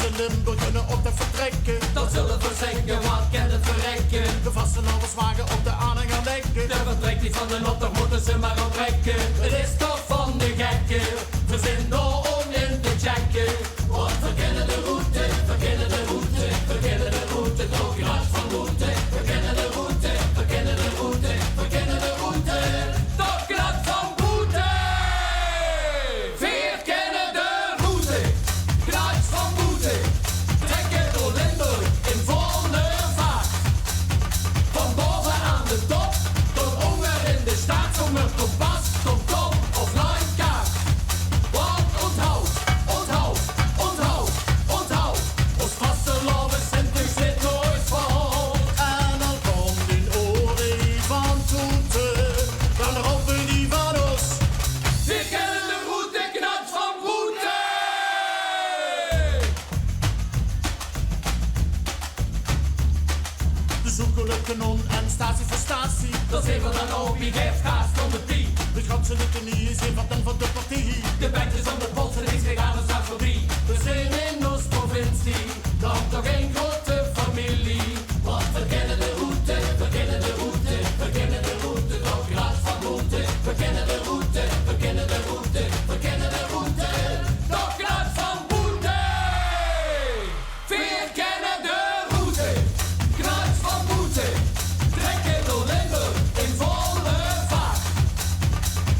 ze Limburg kunnen op de vertrekken. Dat zullen we zeggen, wat kan het verrekken? De vaste wagen op de aanhanger denken. De vertrek die van de not, daar moeten ze maar op rekken. Het is toch van de gekken, verzin door om in te checken. Want we kennen de route, we kennen de route, we kennen de route, toch graag van route. We kennen de route, we kennen de route, we kennen de route, toch graag van route. Veer kennen de route, graag van route. Trekken door Limburg in volle vaart. Van boven aan de top, tot onder in de staat, zonder kompas, TomTom of lijnkaart. Want onthoud, onthoud, onthoud, onthoud, ons vasteland Sint u zit nooit vol. En dan komt een orie van toeten, dan roepen die van ons. We kennen de route, knat van route. De zoekelijke kanon en statie voor statie. Dat is even dan ook, wie geeft gas van de die. De ganse litanie is een van de partij. De bandjes om de pols en is gaan een zaak voorbij. We zijn in ons provincie, dan toch een grote familie. Want we kennen de route, we kennen de route, we kennen de route, toch graag van route. We kennen de route, we kennen de route, we kennen de route, toch graag van route. Veer kennen de route, graag van route. Trekken door Limburg in volle vaart.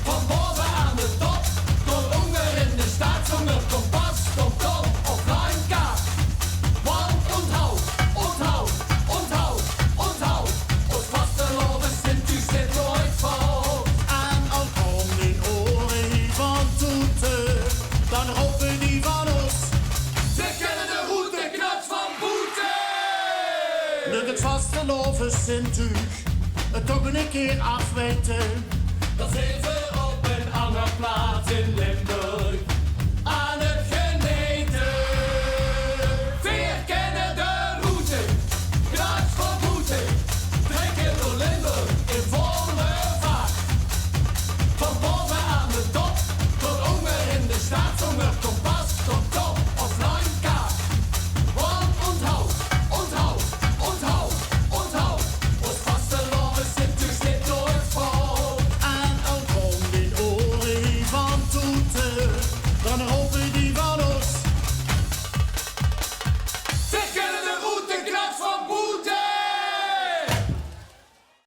Van boven aan de top, door onder in de staat, zonder kompas, TomTom of lijnkaart. Want onthoud, onthoud, onthoud, onthoud, ons vasteland Sint u zit nooit vol. En al komt een orie van toeten, dan roepen die van ons. Ze kennen de route, knat van boete. Lukt het vaste loven Sint-U, het toch een keer afweten. Dat is even op een andere plaats in Limburg.